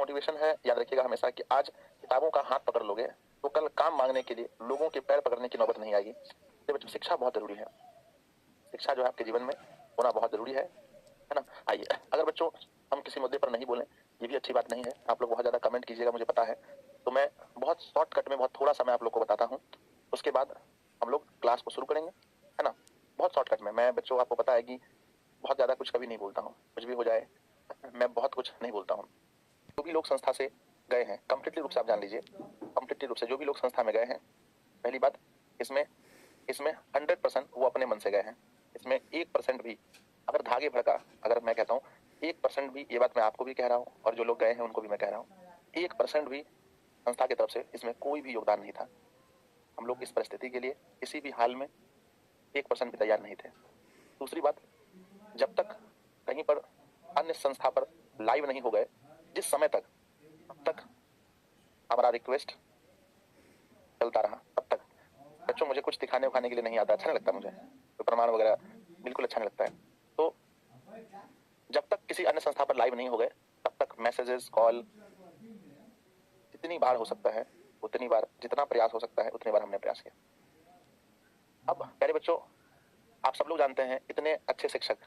Motivation है, याद रखिएगा हमेशा कि आज किताबों का हाथ पकड़ लोगे तो कल काम मांगने के लिए लोगों के पैर पकड़ने की नौबत नहीं आएगी। तो बच्चों शिक्षा बहुत जरूरी है, शिक्षा जो है आपके जीवन में होना बहुत जरूरी है ना। आइए, अगर बच्चों हम किसी मुद्दे पर नहीं बोलें ये भी अच्छी बात नहीं है। आप लोग बहुत ज्यादा कमेंट कीजिएगा मुझे पता है, तो मैं बहुत शॉर्टकट में बहुत थोड़ा सा मैं आप लोग को बताता हूँ, उसके बाद हम लोग क्लास को शुरू करेंगे, है ना। बहुत शॉर्टकट में मैं बच्चों आपको पता है कि बहुत ज्यादा कुछ कभी नहीं बोलता हूँ, कुछ भी हो जाए मैं बहुत कुछ नहीं बोलता हूँ। जो भी लोग संस्था से गए हैं कंप्लीटली रूप से आप जान लीजिए, कंप्लीटली रूप से जो भी लोग संस्था में गए हैं, पहली बात इसमें इसमें 100% वो अपने मन से गए हैं। इसमें 1% भी अगर धागे भड़का, अगर मैं कहता हूँ 1% भी, ये बात मैं आपको भी कह रहा हूँ और जो लोग गए हैं उनको भी मैं कह रहा हूँ, 1% भी संस्था की तरफ से इसमें कोई भी योगदान नहीं था। हम लोग इस परिस्थिति के लिए किसी भी हाल में 1% भी तैयार नहीं थे। दूसरी बात, जब तक कहीं पर अन्य संस्था पर लाइव नहीं हो गए जिस समय तक, तब तक हमारा रिक्वेस्ट चलता रहा। तब तक बच्चों मुझे कुछ दिखाने उखाने के लिए नहीं आता, अच्छा नहीं लगता मुझे, तो प्रमाण वगैरह बिल्कुल अच्छा नहीं लगता है। तो जब तक किसी अन्य संस्था पर लाइव नहीं हो गए तब तक मैसेजेस कॉल जितनी बार हो सकता है उतनी बार, जितना प्रयास हो सकता है उतनी बार हमने प्रयास किया। अब प्यारे बच्चों आप सब लोग जानते हैं इतने अच्छे शिक्षक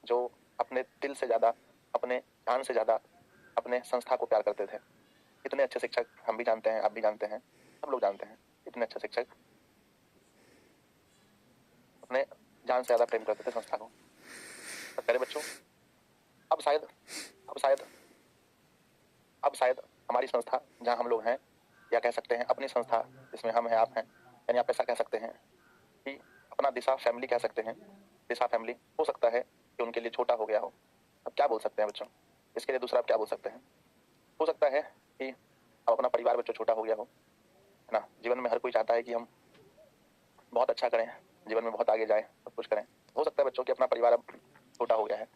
जो अपने दिल से ज्यादा, अपने जान से ज्यादा अपने संस्था को प्यार करते थे, इतने अच्छे शिक्षक हम भी जानते हैं, आप भी जानते हैं, सब लोग जानते हैं, इतने अच्छे शिक्षक अपने जान से ज्यादा प्रेम करते थे संस्था को। तो प्यारे बच्चों अब शायद हमारी संस्था जहां हम लोग हैं, या कह सकते हैं अपनी संस्था जिसमें हम हैं आप हैं, यानी आप ऐसा कह सकते हैं कि अपना दिशा फैमिली कह सकते हैं, दिशा फैमिली हो सकता है कि उनके लिए छोटा हो गया हो। अब क्या बोल सकते हैं बच्चों, इसके लिए दूसरा आप क्या बोल सकते हैं, हो सकता है कि अब अपना परिवार बच्चों छोटा हो गया हो, है ना। जीवन में हर कोई चाहता है कि हम बहुत अच्छा करें, जीवन में बहुत आगे जाए, सब कुछ करें। हो सकता है बच्चों कि अपना परिवार अब छोटा हो गया है,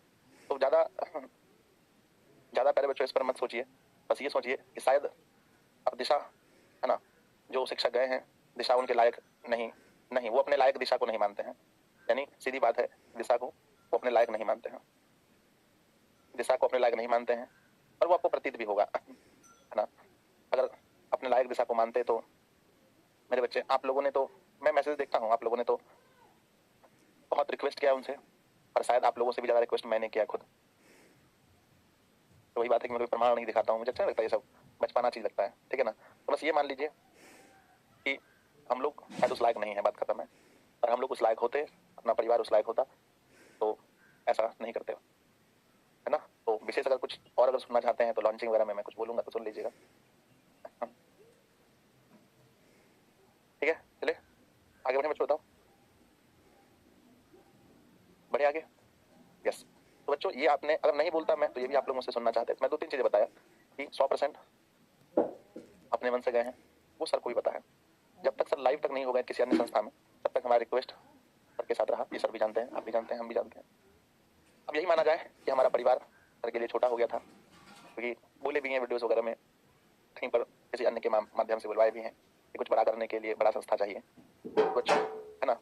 तो ज्यादा पहले बच्चों इस पर मत सोचिए, बस ये सोचिए कि शायद अब दिशा, है ना, जो शिक्षक गए हैं दिशा उनके लायक नहीं, वो अपने लायक दिशा को नहीं मानते हैं, यानी सीधी बात है दिशा को वो अपने लायक नहीं मानते हैं, दिशा को अपने लायक नहीं मानते हैं, और वो आपको प्रतीत भी होगा, है ना। अगर अपने लायक दिशा को मानते तो मेरे बच्चे, आप लोगों ने तो, मैं मैसेज देखता हूँ, आप लोगों ने तो बहुत रिक्वेस्ट किया उनसे, और शायद आप लोगों से भी ज्यादा रिक्वेस्ट मैंने किया खुद। तो वही बात है कि मैं कोई प्रमाण नहीं दिखाता हूँ, मुझे अच्छा लगता है ये सब, बचपना चीज लगता है, ठीक है ना। तो बस ये मान लीजिए कि हम लोग शायद उस लायक नहीं है, बात खत्म है। और हम लोग उस लायक होते, अपना परिवार उस लायक होता, तो ऐसा नहीं करते, है ना। तो विशेष अगर कुछ और अगर सुनना चाहते हैं तो लॉन्चिंग वगैरह में मैं कुछ बोलूंगा तो सुन लीजिएगा, ठीक है। चलिए आगे बढ़े बच्चों, बताओ बढ़े आगे। यस, तो बच्चों ये आपने अगर नहीं बोलता मैं, तो ये भी आप लोग मुझसे सुनना चाहते हैं। मैं 2-3 चीजें बताया कि 100% अपने मन से गए हैं, वो सर को भी पता है। जब तक सर लाइव तक नहीं हो गए किसी अन्य संस्था में, तब तक हमारा रिक्वेस्ट सर के साथ रहा, ये सर भी जानते हैं, आप भी जानते हैं, हम भी जानते हैं। अब यही माना जाए कि हमारा परिवार सर के लिए छोटा हो गया था, क्योंकि बोले भी हैं वीडियोस वगैरह में, कहीं पर किसी अन्य के माध्यम से बुलवाए भी हैं कि कुछ बड़ा करने के लिए बड़ा संस्था चाहिए बच्चों, है ना।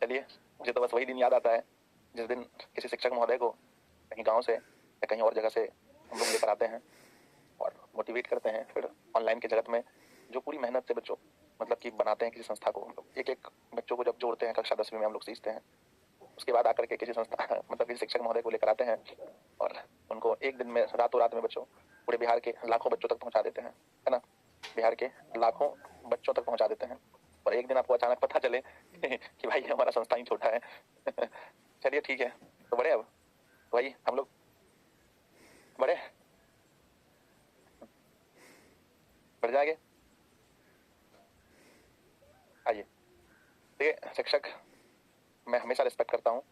चलिए मुझे तो बस वही दिन याद आता है जिस दिन किसी शिक्षक महोदय को कहीं गांव से या कहीं और जगह से हम लोग लेकर आते हैं और मोटिवेट करते हैं। फिर ऑनलाइन के जगत में जो पूरी मेहनत से बच्चों मतलब कि बनाते हैं किसी संस्था को, हम लोग एक एक बच्चों को जब जोड़ते हैं, कक्षा 10वीं में हम लोग सीखते हैं, उसके बाद आकर के किसी संस्था मतलब किसी शिक्षक महोदय को लेकर आते हैं और उनको एक दिन में, रातों रात में बच्चों पूरे बिहार के लाखों बच्चों तक पहुंचा देते हैं, है ना। बिहार के लाखों बच्चों तक पहुंचा देते हैं और एक दिन आपको अचानक पता चले कि भाई हमारा संस्था ही छोटा है। चलिए ठीक है, तो बड़े अब वही हम लोग बड़े बढ़ जाएंगे। आइए, देखिए शिक्षक मैं हमेशा रिस्पेक्ट करता हूँ,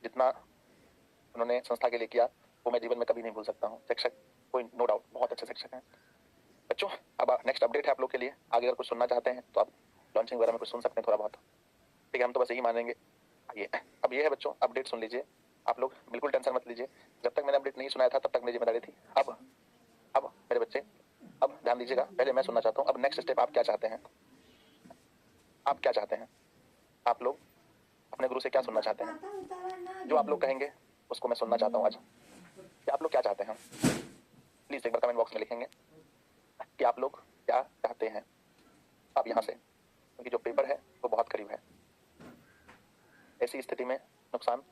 जितना उन्होंने संस्था के लिए किया वो मैं जीवन में कभी नहीं भूल सकता हूँ। शिक्षक कोई नो डाउट बहुत अच्छे शिक्षक हैं बच्चों। अब नेक्स्ट अपडेट है आप लोग के लिए, आगे अगर कुछ सुनना चाहते हैं तो आप लॉन्चिंग वगैरह में कुछ सुन सकते हैं थोड़ा बहुत, ठीक है। हम तो बस यही मानेंगे। आइए, अब ये है बच्चों अपडेट सुन लीजिए, आप लोग बिल्कुल टेंशन मत लीजिए। जब तक मैंने अपडेट नहीं सुनाया था तब तक मेरी जिम्मेदारी थी। अब मेरे बच्चे अब ध्यान दीजिएगा, पहले मैं सुनना चाहता हूँ अब नेक्स्ट स्टेप आप क्या चाहते हैं, आप क्या चाहते हैं, आप लोग अपने गुरु से क्या सुनना चाहते हैं, जो आप लोग कहेंगे उसको मैं सुनना चाहता हूँ आज, कि आप लोग क्या चाहते हैं। प्लीज नीचे एक बार कमेंट बॉक्स में लिखेंगे कि आप लोग क्या चाहते हैं अब यहाँ से, क्योंकि जो पेपर है वो बहुत करीब है। ऐसी स्थिति में नुकसान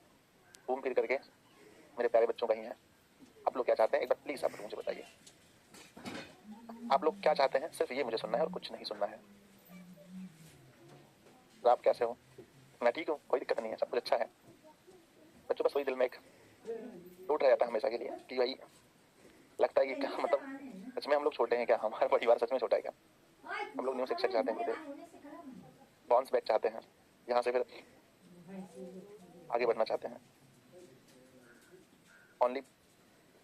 घूम फिर करके मेरे प्यारे बच्चों का ही है। आप लोग क्या चाहते हैं एक बार प्लीज आप लोग मुझे बताइए। आप लोग क्या चाहते हैं, सिर्फ ये मुझे सुनना है और कुछ नहीं सुनना है। तो आप कैसे हो? मैं ठीक हूँ, कोई दिक्कत नहीं है, सब कुछ अच्छा है। बच्चों बस वही दिल में एक टूट रह जाता है हमेशा के लिए कि भाई लगता है कि क्या मतलब सच में हम लोग छोटे हैं क्या, हमारा परिवार सच में छोटा है क्या। हम लोग न्यू शिक्षक चाहते हैं, बाउंस बैक चाहते हैं, यहाँ से फिर आगे बढ़ना चाहते हैं। ओनली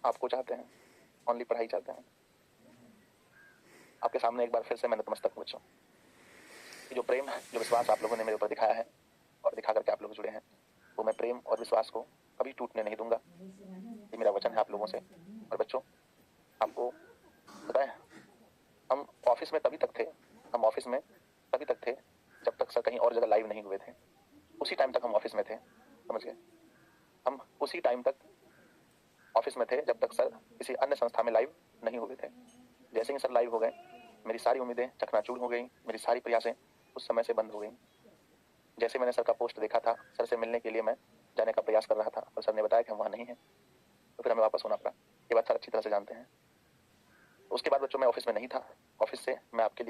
आपको चाहते हैं, ओनली पढ़ाई चाहते हैं। आपके सामने एक बार फिर से मैं नतमस्तक हूं बच्चों, कि जो प्रेम जो विश्वास आप लोगों ने मेरे ऊपर दिखाया है और दिखा करके आप लोग जुड़े हैं, वो मैं प्रेम और विश्वास को कभी टूटने नहीं दूंगा। ये मेरा वचन है आप लोगों से। और बच्चों आपको पता है हम ऑफिस में तभी तक थे, हम ऑफिस में तभी तक थे जब तक सर कहीं और जगह लाइव नहीं हुए थे। उसी टाइम तक हम ऑफिस में थे, समझ गए। हम उसी टाइम तक ऑफिस में थे जब तक सर किसी अन्य संस्था में लाइव नहीं हुए थे। जैसे ही सर लाइव हो गए मेरी सारी उम्मीदें चकनाचूर हो गई, मेरी सारी प्रयासें उस समय से बंद हो गई। जैसे मैंने सर का पोस्ट देखा था, सर से मिलने के लिए मैं जाने का प्रयास कर रहा था और सर ने बताया कि हम वहाँ नहीं हैं, तो फिर हमें वापस होना पड़ा। ये बात सर अच्छी तरह से जानते हैं। उसके बाद बच्चों मैं ऑफिस में नहीं था। ऑफिस से मैं आपके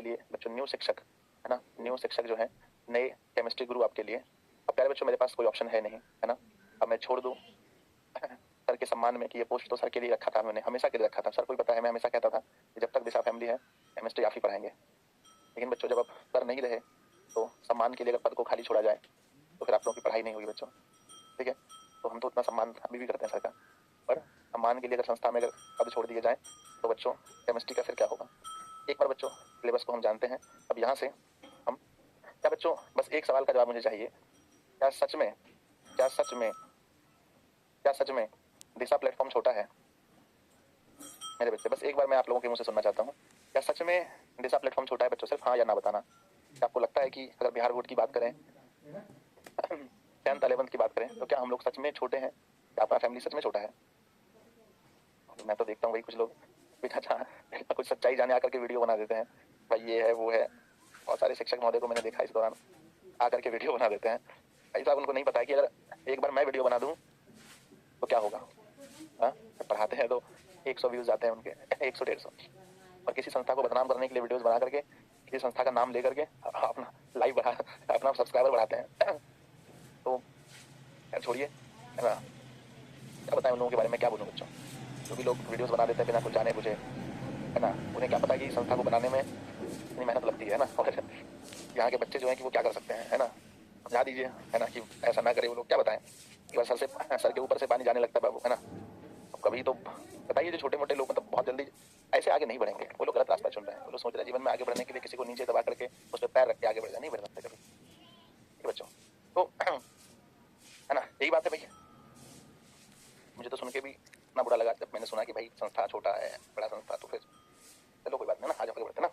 लिए बच्चों न्यू शिक्षक है ना, न्यू शिक्षक जो है, नए केमिस्ट्री गुरु आपके लिए। अब प्यारे बच्चों मेरे पास कोई ऑप्शन है नहीं, है ना। अब मैं छोड़ दूं सर के सम्मान में कि ये पोस्ट तो सर के लिए रखा था, मैंने हमेशा के लिए रखा था। सर को भी पता है, मैं हमेशा कहता था कि जब तक दिशा फैमिली है केमिस्ट्री आप ही पढ़ाएंगे। लेकिन बच्चों जब अब सर नहीं रहे तो सम्मान के लिए अगर पद को खाली छोड़ा जाए तो फिर आप लोगों की पढ़ाई नहीं होगी बच्चों, ठीक है। तो हम तो उतना सम्मान अभी भी करते हैं सर का, पर सम्मान के लिए अगर संस्था में अगर पद छोड़ दिए जाए तो बच्चों केमिस्ट्री का फिर क्या होगा। एक बार बच्चों सिलेबस को हम जानते हैं। अब यहाँ से हम क्या बच्चों, बस एक सवाल का जवाब मुझे चाहिए, क्या सच में क्या सच में क्या सच में दिशा प्लेटफॉर्म छोटा है मेरे बच्चे? बस एक बार मैं आप लोगों के मुंह से सुनना चाहता हूँ, क्या सच में दिशा प्लेटफॉर्म छोटा है बच्चों? सिर्फ हाँ या ना बताना। क्या आपको लगता है कि अगर बिहार बोर्ड की बात करें, 10th 11th की बात करें, तो क्या हम लोग सच में छोटे हैं? क्या आपका फैमिली सच में छोटा है? मैं तो देखता हूँ भाई कुछ लोग कुछ सच्चाई जाने आकर के वीडियो बना देते हैं, भाई ये है वो है। बहुत सारे शिक्षक महोदय को मैंने देखा इस दौरान आकर के वीडियो बना देते हैं। भाई साहब उनको नहीं पता है कि अगर एक बार मैं वीडियो बना दूं तो क्या होगा। पढ़ाते हैं तो 100 व्यूज जाते हैं उनके, 100 150, और किसी संस्था को बदनाम करने के लिए वीडियोस बना करके किसी संस्था का नाम ले करके अपना लाइव बढ़ा, अपना सब्सक्राइबर बढ़ाते हैं। तो यार छोड़िए, है ना, क्या बताएं उन लोगों के बारे में, क्या बोलूं बच्चों। जो भी लोग वीडियोस बना देते हैं बिना कुछ जाने बुझे, है ना, उन्हें क्या पता कि संस्था को बनाने में इतनी मेहनत लगती है ना, और यहाँ के बच्चे जो हैं कि वो क्या कर सकते हैं, है ना। समझा दीजिए, है ना, कि ऐसा ना करे वो लोग, क्या बताएं। एक बार सर के ऊपर से पानी जाने लगता है बाबू, है ना। अब कभी तो बताइए, जो छोटे मोटे लोग मतलब बहुत जल्दी ऐसे आगे नहीं बढ़ेंगे, वो लोग गलत रास्ता चुन रहे हैं। वो लोग सोच रहे हैं जीवन में आगे बढ़ने के लिए किसी को नीचे दबा करके उस पर पैर रख के आगे बढ़ जाए, नहीं बढ़ सकते कभी ये बच्चों। तो है ना, यही बात है भाई। मुझे तो सुन के भी इतना बुरा लगा जब मैंने सुना कि भाई संस्था छोटा है, बड़ा संस्था, तो फिर चलो कोई बात नहीं ना, आज आगे बढ़ते ना।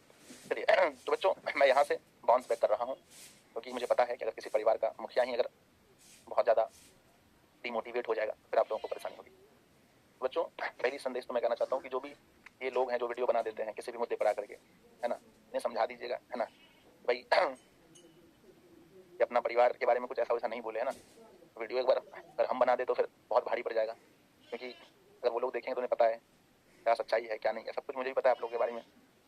चलिए तो बच्चों मैं यहाँ से बाउंस बैक कर रहा हूँ, क्योंकि मुझे पता है कि अगर किसी परिवार का मुखिया ही अगर बहुत ज़्यादा डिमोटिवेट हो जाएगा फिर आप लोगों को परेशानी होगी। तो बच्चों पहली संदेश तो मैं कहना चाहता हूँ कि जो भी ये लोग हैं जो वीडियो बना देते हैं किसी भी मुद्दे पर आकर के, है ना, इन्हें समझा दीजिएगा, है ना भाई, कि अपना परिवार के बारे में कुछ ऐसा वैसा नहीं बोले, है ना। वीडियो एक बार अगर हम बना दे तो फिर बहुत भारी पड़ जाएगा, क्योंकि अगर वो लोग देखेंगे तो उन्हें पता है क्या सच्चाई है क्या नहीं है, सब कुछ मुझे भी पता है आप लोगों के बारे में।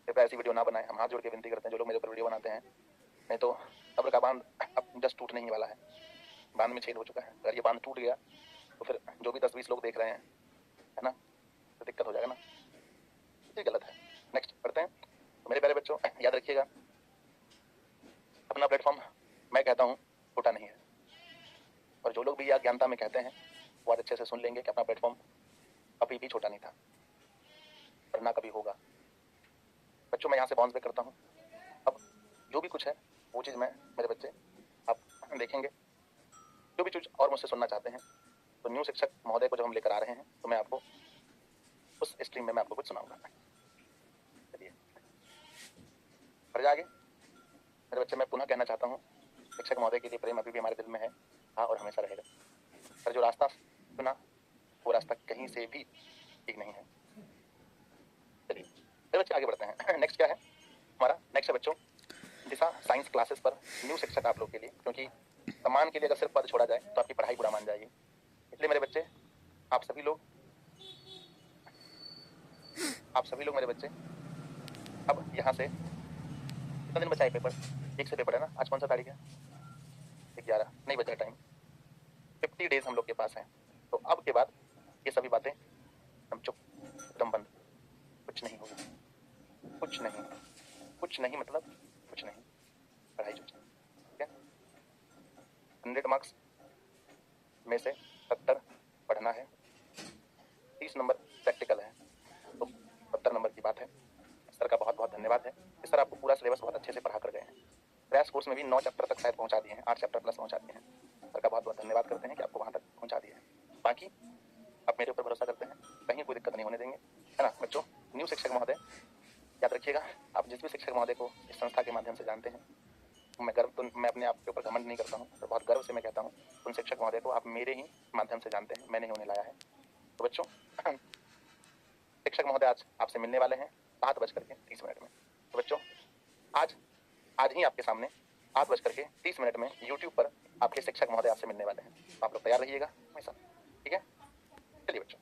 कृपया ऐसी वीडियो ना बनाए, हम हाथ जोड़ के विनती करते हैं जो लोग मेरे ऊपर वीडियो बनाते हैं। नहीं तो सब्र का बांध अब जस्ट टूटने ही वाला है, बांध में छेद हो चुका है। अगर ये बांध टूट गया तो फिर जो भी 10-20 लोग देख रहे हैं, है ना, तो दिक्कत हो जाएगा ना, ये गलत है। नेक्स्ट पढ़ते हैं। तो मेरे प्यारे बच्चों याद रखिएगा, अपना प्लेटफॉर्म मैं कहता हूँ छोटा नहीं है, और जो लोग भी अज्ञानता में कहते हैं वो आज अच्छे से सुन लेंगे कि अपना प्लेटफॉर्म अभी भी छोटा नहीं था और ना कभी होगा। बच्चों मैं यहाँ से बाउंस बैक करता हूँ। अब जो भी कुछ है वो चीज़ मैं, मेरे बच्चे आप देखेंगे, जो भी चीज़ और मुझसे सुनना चाहते हैं तो न्यू शिक्षक महोदय को जब हम लेकर आ रहे हैं तो मैं आपको उस स्ट्रीम में मैं आपको कुछ सुनाऊंगा। चलिए बढ़ जाएंगे मेरे बच्चे। मैं पुनः कहना चाहता हूँ, शिक्षक महोदय के लिए प्रेम अभी भी हमारे दिल में है, हाँ, और हमेशा रहेगा। पर जो रास्ता चुना वो रास्ता कहीं से भी ठीक नहीं है। से आगे बढ़ते हैं। नेक्स्ट क्या है हमारा? नेक्स्ट है बच्चों दिशा साइंस क्लासेस पर न्यू शिक्षक आप लोग के लिए, क्योंकि सम्मान के लिए अगर सिर्फ पद छोड़ा जाए तो आपकी पढ़ाई बुरा मान जाएगी। इसलिए मेरे बच्चे, आप सभी लोग मेरे बच्चे, अब यहाँ से कितना दिन बचा है पेपर? 1 से पेपर है ना। आज कौन सा तारीख है? 11, नहीं बचा टाइम। 50 डेज हम लोग के पास है। तो अब के बाद ये सभी बातें हम चुप, एकदम बंद, कुछ नहीं होगा, कुछ नहीं मतलब कुछ नहीं, पढ़ाई चुप। ठीक है? 100 मार्क्स में से 70 पढ़ना है, 30 नंबर प्रैक्टिकल है, तो 70 नंबर की बात है। सर का बहुत बहुत धन्यवाद है। इस सर आपको पूरा सिलेबस बहुत अच्छे से पढ़ा कर गए हैं। क्रैश कोर्स में भी 9 चैप्टर तक शायद पहुंचा दिए हैं, 8 चैप्टर प्लस पहुंचा दिए हैं। सर का बहुत बहुत धन्यवाद करते हैं कि आपको वहां तक पहुंचा दिए हैं। बाकी आप मेरे ऊपर भरोसा करते हैं, कहीं कोई दिक्कत नहीं होने देंगे, है ना बच्चों? न्यू शिक्षक महोदय याद रखिएगा, आप जिस भी शिक्षक महोदय को इस संस्था के माध्यम से जानते हैं, मैं अपने आप के ऊपर घमंड नहीं करता हूँ, तो बहुत गर्व से मैं कहता हूँ उन शिक्षक महोदय को आप मेरे ही माध्यम से जानते हैं, मैंने ही उन्हें लाया है। तो बच्चों शिक्षक महोदय आज आपसे मिलने वाले हैं 7:30 में। तो बच्चों आज ही आपके सामने 8:30 में YouTube पर आपके शिक्षक महोदय आपसे मिलने वाले हैं। तो आप लोग तैयार रहिएगा हमेशा, ठीक है? चलिए बच्चों।